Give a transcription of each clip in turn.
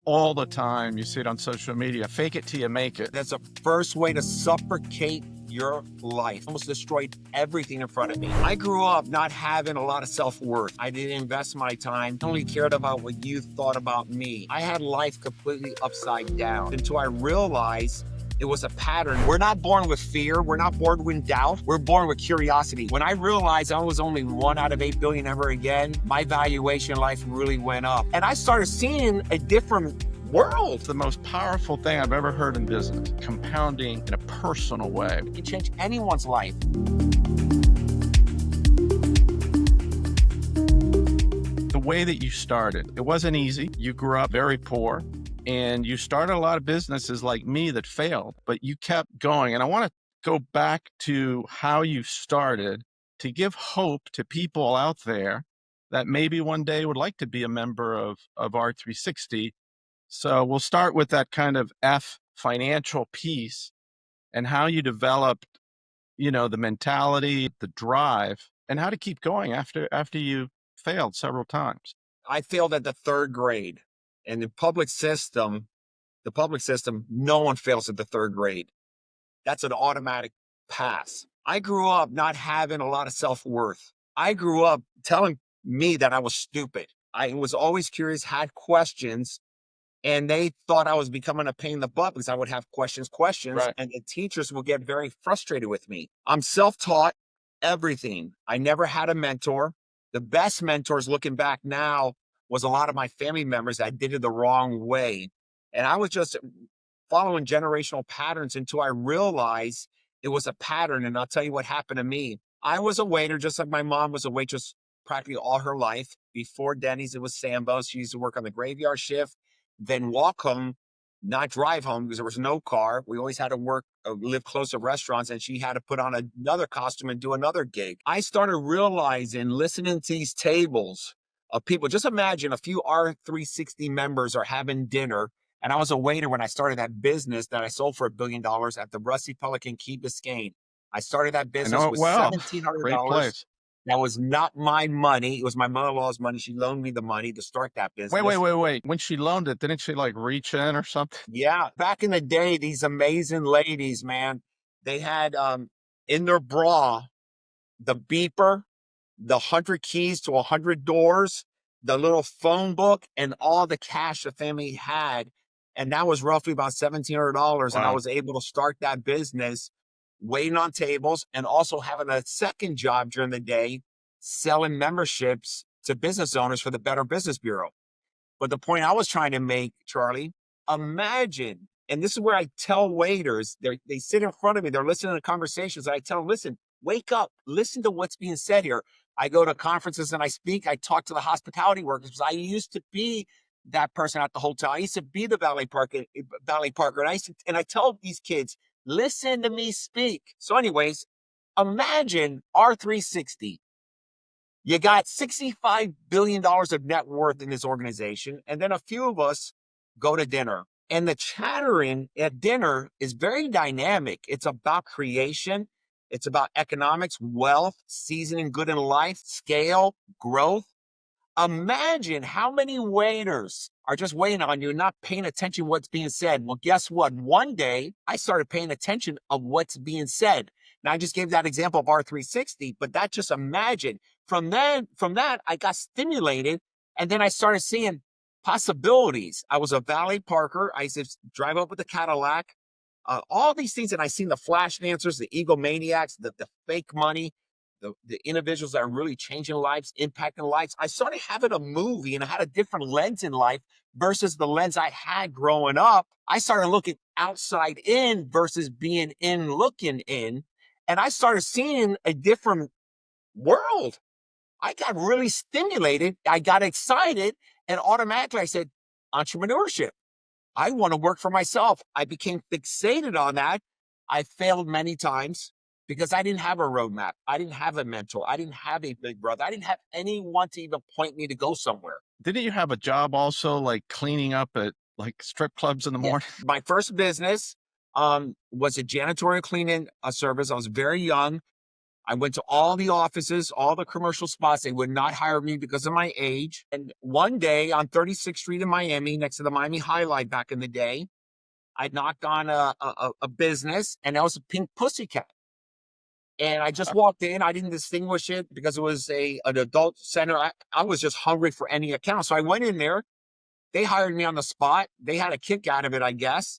all the time. You see it on social media, fake it till you make it. That's the first way to suffocate your life. Almost destroyed everything in front of me. I grew up not having a lot of self-worth. I didn't invest my time. I only cared about what you thought about me. I had life completely upside down until I realized it was a pattern. We're not born with fear. We're not born with doubt. We're born with curiosity. When I realized I was only 1 out of 8 billion ever again, my valuation in life really went up. And I started seeing a different world. It's the most powerful thing I've ever heard in business, compounding in a personal way. It can change anyone's life. The way that you started, it wasn't easy. You grew up very poor. And you started a lot of businesses like me that failed, but you kept going. And I want to go back to how you started to give hope to people out there that maybe one day would like to be a member of R360. So we'll start with that kind of financial piece and how you developed, the mentality, the drive, and how to keep going after you failed several times. I failed at the 3rd grade. And the public system, no one fails at the 3rd grade. That's an automatic pass. I grew up not having a lot of self-worth. I grew up telling me that I was stupid. I was always curious, had questions, and they thought I was becoming a pain in the butt because I would have questions, Right. and the teachers would get very frustrated with me. I'm self-taught everything. I never had a mentor. The best mentors, looking back now, was a lot of my family members that did it the wrong way. And I was just following generational patterns until I realized it was a pattern. And I'll tell you what happened to me. I was a waiter, just like my mom was a waitress practically all her life. Before Denny's, it was Sambo's. She used to work on the graveyard shift, then walk home, not drive home because there was no car. We always had to work, live close to restaurants, and she had to put on another costume and do another gig. I started realizing, listening to these tables of people. Just imagine a few R360 members are having dinner. And I was a waiter when I started that business that I sold for $1 billion at the Rusty Pelican Key Biscayne. I started that I business know it with well. $1,700. Great place. That was not my money. It was my mother-in-law's money. She loaned me the money to start that business. Wait. When she loaned it, didn't she like reach in or something? Yeah. Back in the day, these amazing ladies, man, they had in their bra, the beeper, the 100 keys to 100 doors, the little phone book, and all the cash the family had. And that was roughly about $1,700. Wow. And I was able to start that business, waiting on tables, and also having a second job during the day, selling memberships to business owners for the Better Business Bureau. But the point I was trying to make, Charlie, imagine, and this is where I tell waiters, they sit in front of me, they're listening to conversations, and I tell them, listen, wake up, listen to what's being said here. I go to conferences and I speak, I talk to the hospitality workers, because I used to be that person at the hotel. I used to be the valet parker, and I tell these kids, listen to me speak. So anyways, imagine R360. You got $65 billion of net worth in this organization. And then a few of us go to dinner. And the chattering at dinner is very dynamic. It's about creation. It's about economics, wealth, seasoning good in life, scale, growth. Imagine how many waiters are just waiting on you, not paying attention to what's being said. Well, guess what? One day I started paying attention of what's being said. Now I just gave that example of R360, but that just imagine. From that, I got stimulated, and then I started seeing possibilities. I was a valet parker. I used to drive up with a Cadillac. All these things, and I seen the flash dancers, the egomaniacs, the fake money, the individuals that are really changing lives, impacting lives. I started having a movie, and I had a different lens in life versus the lens I had growing up. I started looking outside in versus being in looking in, and I started seeing a different world. I got really stimulated. I got excited, and automatically I said, entrepreneurship. I want to work for myself. I became fixated on that. I failed many times because I didn't have a roadmap. I didn't have a mentor. I didn't have a big brother. I didn't have anyone to even point me to go somewhere. Didn't you have a job also like cleaning up at like strip clubs in the morning? My first business was a janitorial cleaning service. I was very young. I went to all the offices, all the commercial spots. They would not hire me because of my age. And one day on 36th Street in Miami, next to the Miami Highlight back in the day, I knocked on a business, and that was a Pink Pussycat. And I just walked in. I didn't distinguish it because it was an adult center. I was just hungry for any account. So I went in there. They hired me on the spot. They had a kick out of it, I guess.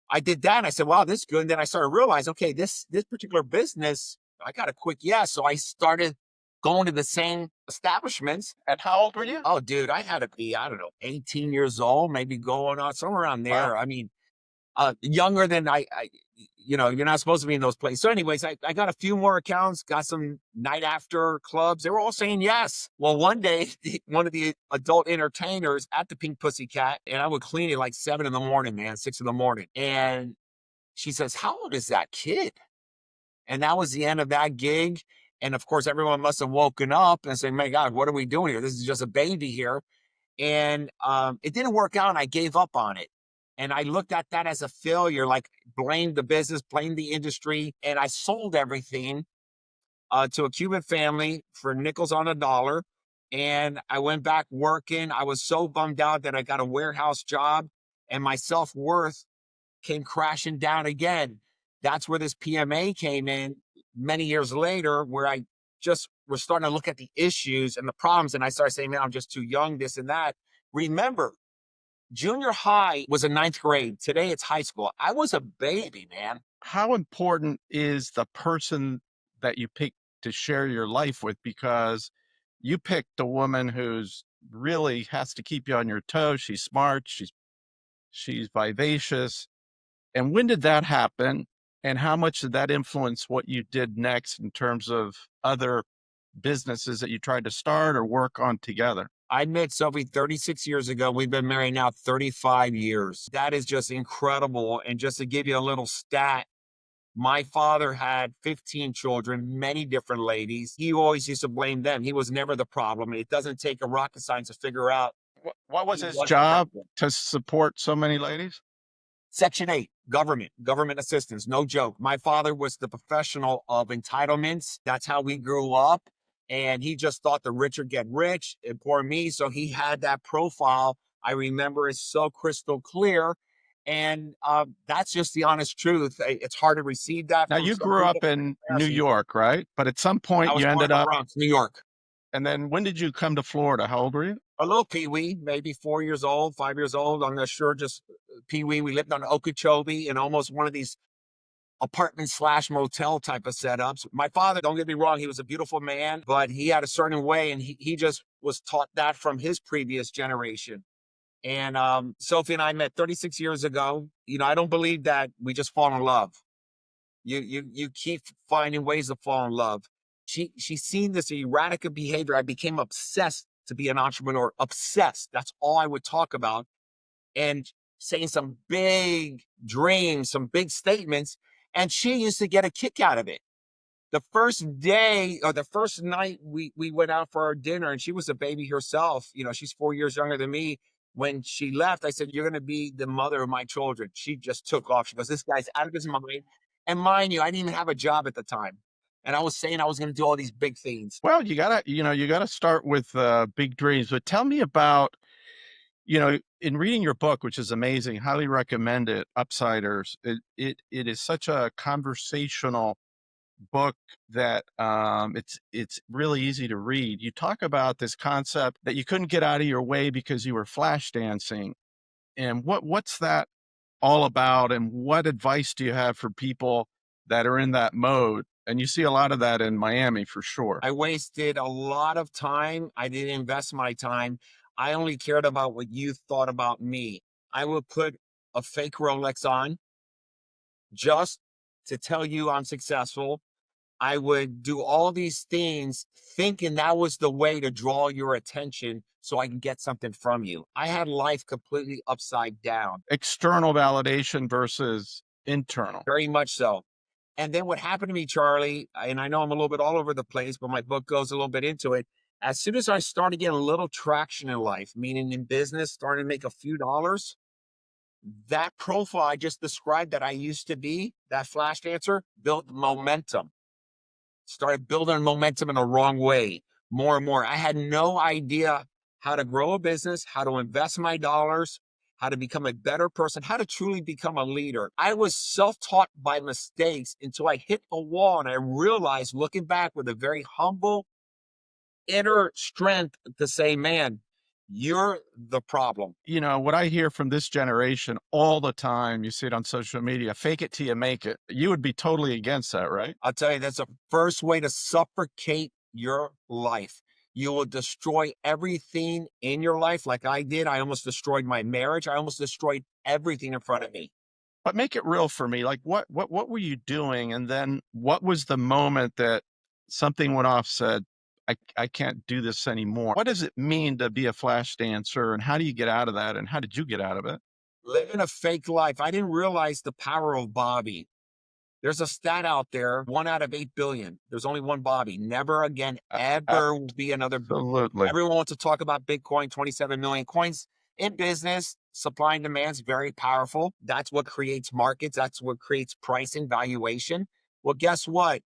I did that, and I said, wow, this is good. And then I started to realize, okay, this particular business, I got a quick yes. So I started going to the same establishments. And how old were you? Oh, dude, I had to be, I don't know, 18 years old, maybe going on somewhere around there. Wow. I mean, younger than you're not supposed to be in those places. So anyways, I got a few more accounts, got some night after clubs. They were all saying yes. Well, one day, one of the adult entertainers at the Pink Pussycat, and I would clean it like 7 in the morning, man, 6 in the morning. And she says, how old is that kid? And that was the end of that gig. And of course, everyone must have woken up and said, my God, what are we doing here? This is just a baby here. And it didn't work out, and I gave up on it. And I looked at that as a failure, like blamed the business, blamed the industry. And I sold everything to a Cuban family for nickels on a dollar. And I went back working. I was so bummed out that I got a warehouse job, and my self-worth came crashing down again. That's where this PMA came in many years later, where I just was starting to look at the issues and the problems. And I started saying, man, I'm just too young, this and that. Remember, junior high was a 9th grade. Today it's high school. I was a baby, man. How important is the person that you pick to share your life with? Because you picked a woman who's really has to keep you on your toes. She's smart. She's vivacious. And when did that happen? And how much did that influence what you did next in terms of other businesses that you tried to start or work on together? I met Sophie 36 years ago. We've been married now 35 years. That is just incredible. And just to give you a little stat, my father had 15 children, many different ladies. He always used to blame them. He was never the problem. It doesn't take a rocket science to figure out What was he his was the job problem. to support so many ladies? Section 8, government assistance. No joke. My father was the professional of entitlements. That's how we grew up. And he just thought the rich would get rich and poor me. So he had that profile. I remember it's so crystal clear. And that's just the honest truth. It's hard to receive that Now from you some grew people. up in New Embarrassing. York, right? But at some I point was you born ended in the up, Bronx, New York. and then when did you come to Florida? How old were you? A little peewee, maybe 4 years old, 5 years old. I'm not sure, just peewee. We lived on Okeechobee in almost one of these apartment slash motel type of setups. My father, don't get me wrong, he was a beautiful man, but he had a certain way, and he just was taught that from his previous generation. And Sophie and I met 36 years ago. I don't believe that we just fall in love. You keep finding ways to fall in love. She's seen this erratic behavior. I became obsessed to be an entrepreneur. Obsessed. That's all I would talk about. And saying some big dreams, some big statements. And she used to get a kick out of it. The first day or the first night we went out for our dinner, and she was a baby herself. She's 4 years younger than me. When she left, I said, you're going to be the mother of my children. She just took off. She goes, this guy's out of his mind. And mind you, I didn't even have a job at the time. And I was saying I was going to do all these big things. Well, you gotta start with big dreams. But tell me about, in reading your book, which is amazing, highly recommend it, Upsiders. It is such a conversational book that it's really easy to read. You talk about this concept that you couldn't get out of your way because you were flash dancing. And what's that all about? And what advice do you have for people that are in that mode? And you see a lot of that in Miami for sure. I wasted a lot of time. I didn't invest my time. I only cared about what you thought about me. I would put a fake Rolex on just to tell you I'm successful. I would do all these things thinking that was the way to draw your attention so I can get something from you. I had life completely upside down, External validation versus internal. very much so. And then what happened to me, Charlie, and I know I'm a little bit all over the place, but my book goes a little bit into it. As soon as I started getting a little traction in life, meaning in business, starting to make a few dollars, that profile I just described that I used to be, that flash dancer, built momentum. started building momentum in the wrong way more and more. I had no idea how to grow a business, how to invest my dollars, how to become a better person, how to truly become a leader. I was self-taught by mistakes until I hit a wall and I realized, looking back with a very humble inner strength, to say, man, you're the problem. You know, what I hear from this generation all the time, you see it on social media, fake it till you make it. You would be totally against that, right? I'll tell you, that's the first way to suffocate your life. You will destroy everything in your life like I did. I almost destroyed my marriage. I almost destroyed everything in front of me. But make it real for me. Like what were you doing? And then what was the moment that something went off, said, I can't do this anymore? What does it mean to be a flash dancer? And how do you get out of that? And how did you get out of it? Living a fake life. I didn't realize the power of Bobby. There's a stat out there, 1 out of 8 billion. There's only one Bobby. Never again, ever will be another. Absolutely. Everyone wants to talk about Bitcoin, 27 million coins. In business, supply and demand is very powerful. That's what creates markets. That's what creates pricing, valuation. Well, guess what?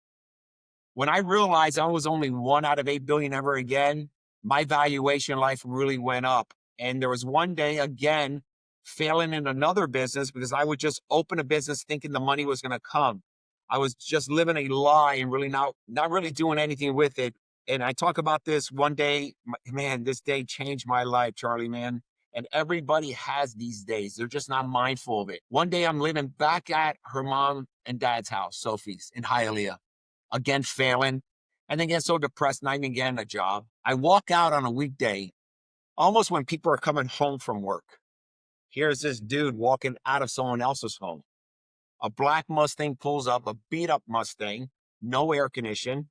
When I realized I was only 1 out of 8 billion ever again, my valuation in life really went up. And there was one day again, failing in another business because I would just open a business thinking the money was going to come. I was just living a lie and really not really doing anything with it. And I talk about this one day, man, this day changed my life, Charlie, man. And everybody has these days. They're just not mindful of it. One day I'm living back at her mom and dad's house, Sophie's in Hialeah, again failing, and then get so depressed, not even getting a job. I walk out on a weekday, almost when people are coming home from work. Here's this dude walking out of someone else's home. A black Mustang pulls up, a beat up Mustang, no air condition.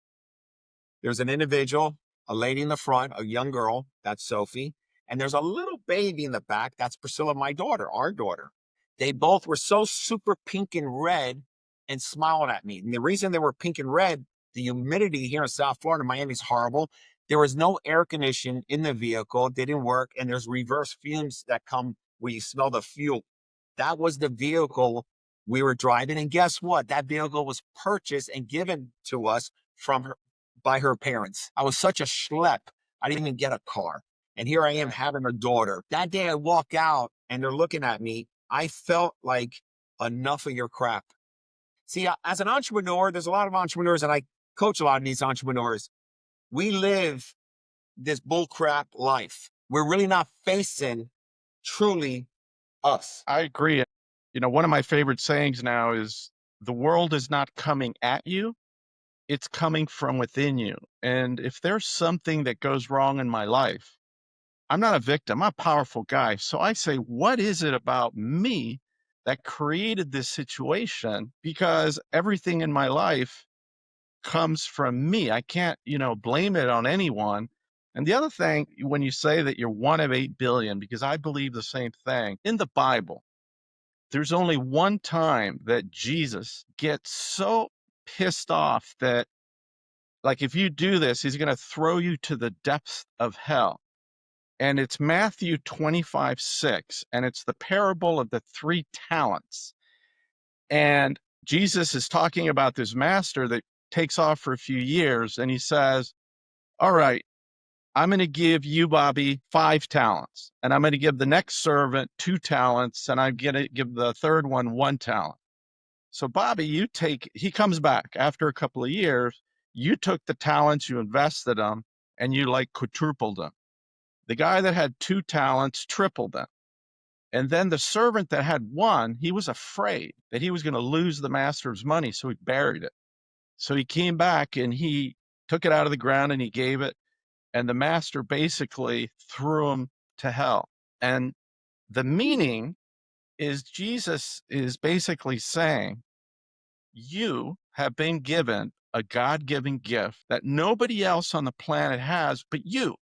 There's an individual, a lady in the front, a young girl, that's Sophie. And there's a little baby in the back, that's Priscilla, my daughter, our daughter. They both were so super pink and red and smiling at me. And the reason they were pink and red, the humidity here in South Florida, Miami, is horrible. There was no air conditioning in the vehicle. It didn't work. And there's reverse fumes that come where you smell the fuel. That was the vehicle we were driving. And guess what? That vehicle was purchased and given to us from her by her parents. I was such a schlep. I didn't even get a car. And here I am having a daughter. That day I walk out and they're looking at me. I felt like, enough of your crap. See, as an entrepreneur, there's a lot of entrepreneurs, and I coach a lot of these entrepreneurs. We live this bullcrap life. We're really not facing truly us. I agree. You know, one of my favorite sayings now is, the world is not coming at you, it's coming from within you. And if there's something that goes wrong in my life, I'm not a victim, I'm a powerful guy. So I say, what is it about me that created this situation? Because everything in my life comes from me. I can't, blame it on anyone. And the other thing, when you say that you're 1 of 8 billion, because I believe the same thing, in the Bible, there's only one time that Jesus gets so pissed off that, like, if you do this, he's going to throw you to the depths of hell. And it's Matthew 25:6, and it's the parable of the 3 talents. And Jesus is talking about this master that takes off for a few years, and he says, all right, I'm going to give you, Bobby, 5 talents, and I'm going to give the next servant 2 talents, and I'm going to give the third one 1 talent. So Bobby, he comes back after a couple of years, you took the talents, you invested them, and you like quadrupled them. The guy that had 2 talents tripled them. And then the servant that had 1, he was afraid that he was going to lose the master's money, so he buried it. So he came back and he took it out of the ground and he gave it. And the master basically threw him to hell. And the meaning is, Jesus is basically saying, you have been given a God-given gift that nobody else on the planet has but you.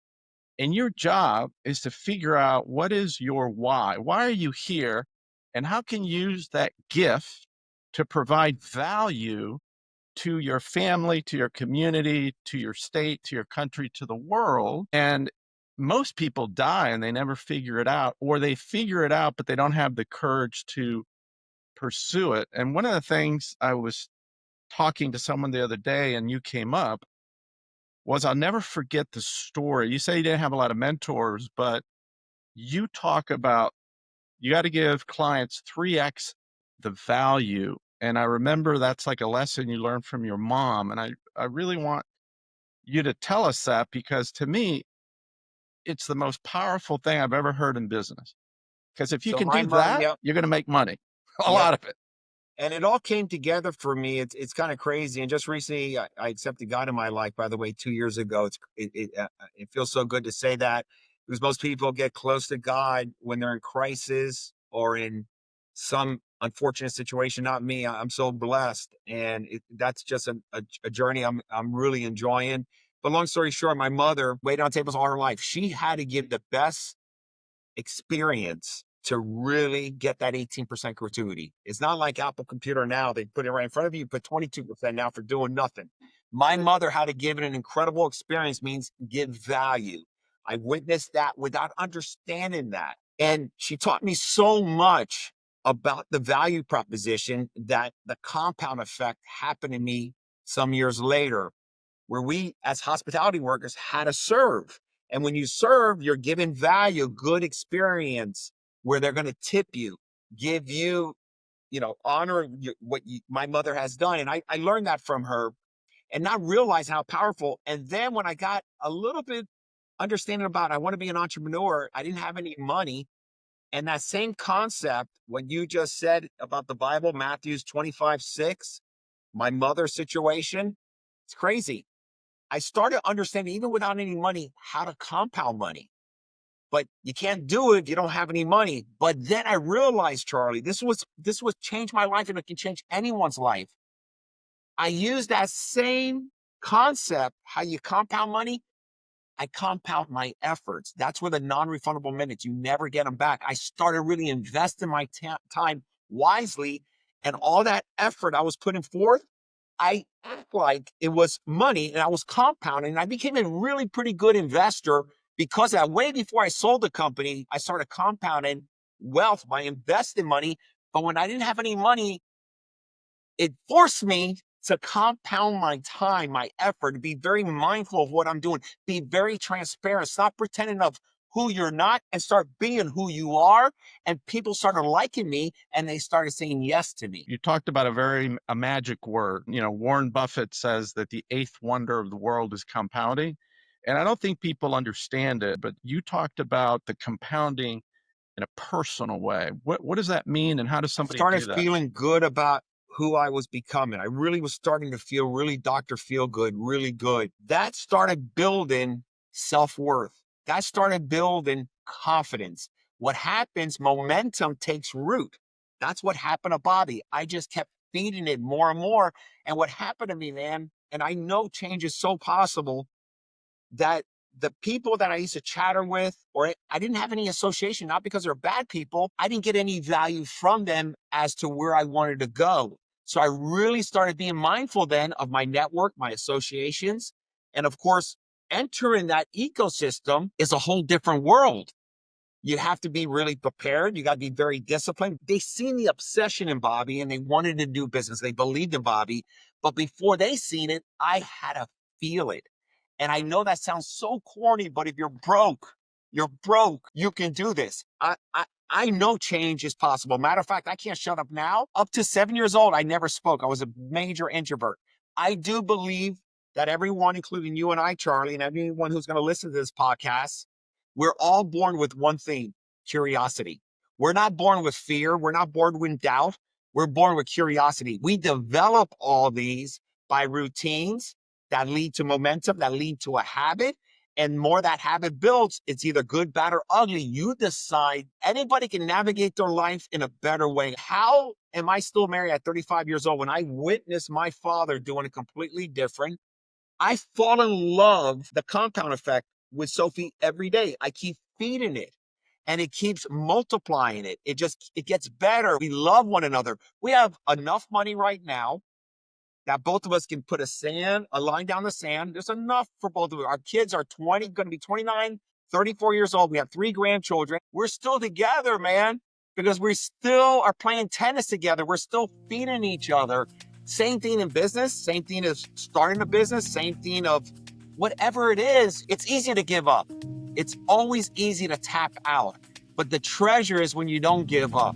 And your job is to figure out, what is your why? Why are you here? And how can you use that gift to provide value to your family, to your community, to your state, to your country, to the world? And most people die and they never figure it out, or they figure it out, but they don't have the courage to pursue it. And one of the things I was talking to someone the other day and you came up was I'll never forget the story. You say you didn't have a lot of mentors, but you talk about you got to give clients 3x the value. And I remember that's like a lesson you learned from your mom. And I really want you to tell us that because to me, it's the most powerful thing I've ever heard in business. Because if you So can my do mom, that, yep, you're going to make money, a yep. lot of it. And it all came together for me. It's kind of crazy. And just recently, I accepted God in my life. By the way, 2 years ago. It feels so good to say that because most people get close to God when they're in crisis or in some unfortunate situation. Not me. I'm so blessed, and that's just a journey I'm really enjoying. But long story short, my mother waited on tables all her life. She had to give the best experience to really get that 18% gratuity. It's not like Apple Computer now. They put it right in front of you, put 22% now for doing nothing. My mother had to give it an incredible experience, means give value. I witnessed that without understanding that. And she taught me so much about the value proposition that the compound effect happened to me some years later, where we as hospitality workers had to serve. And when you serve, you're given value, good experience, where they're going to tip you, give you, honor my mother has done. And I learned that from her and not realize how powerful. And then when I got a little bit understanding about, I want to be an entrepreneur, I didn't have any money. And that same concept, when you just said about the Bible, Matthew 25:6, my mother's situation, it's crazy. I started understanding, even without any money, how to compound money. But you can't do it if you don't have any money. But then I realized, Charlie, this was changed my life, and it can change anyone's life. I used that same concept, how you compound money. I compound my efforts. That's where the non-refundable minutes, you never get them back. I started really investing my time wisely, and all that effort I was putting forth, I act like it was money, and I was compounding. And I became a really pretty good investor because that way before I sold the company, I started compounding wealth by investing money. But when I didn't have any money, it forced me to compound my time, my effort, to be very mindful of what I'm doing, be very transparent, stop pretending of who you're not and start being who you are. And people started liking me and they started saying yes to me. You talked about a magic word. Warren Buffett says that the eighth wonder of the world is compounding. And I don't think people understand it, but you talked about the compounding in a personal way. What does that mean, and how does somebody Started do that? feeling good about who I was becoming. I really was starting to feel really Dr. Feel Good, really good. That started building self-worth. That started building confidence. What happens, momentum takes root. That's what happened to Bobby. I just kept feeding it more and more. And what happened to me, man, and I know change is so possible, that the people that I used to chatter with, or I didn't have any association, not because they're bad people, I didn't get any value from them as to where I wanted to go. So I really started being mindful then of my network, my associations. And of course, entering that ecosystem is a whole different world. You have to be really prepared. You got to be very disciplined. They seen the obsession in Bobby and they wanted to do business. They believed in Bobby. But before they seen it, I had to feel it. And I know that sounds so corny, but if you're broke, you can do this. I know change is possible. Matter of fact, I can't shut up now. Up to 7 years old, I never spoke. I was a major introvert. I do believe that everyone, including you and I, Charlie, and anyone who's going to listen to this podcast, we're all born with one thing: curiosity. We're not born with fear. We're not born with doubt. We're born with curiosity. We develop all these by routines that lead to momentum, that lead to a habit. And more that habit builds, it's either good, bad, or ugly. You decide. Anybody can navigate their life in a better way. How am I still married at 35 years old when I witnessed my father doing it completely different? I fall in love, the compound effect, with Sophie every day. I keep feeding it and it keeps multiplying it. It gets better. We love one another. We have enough money right now that both of us can put a line down the sand. There's enough for both of us. Our kids are going to be 29, 34 years old. We have 3 grandchildren. We're still together, man, because we still are playing tennis together. We're still feeding each other. Same thing in business, same thing as starting a business, same thing of whatever it is, it's easy to give up. It's always easy to tap out. But the treasure is when you don't give up.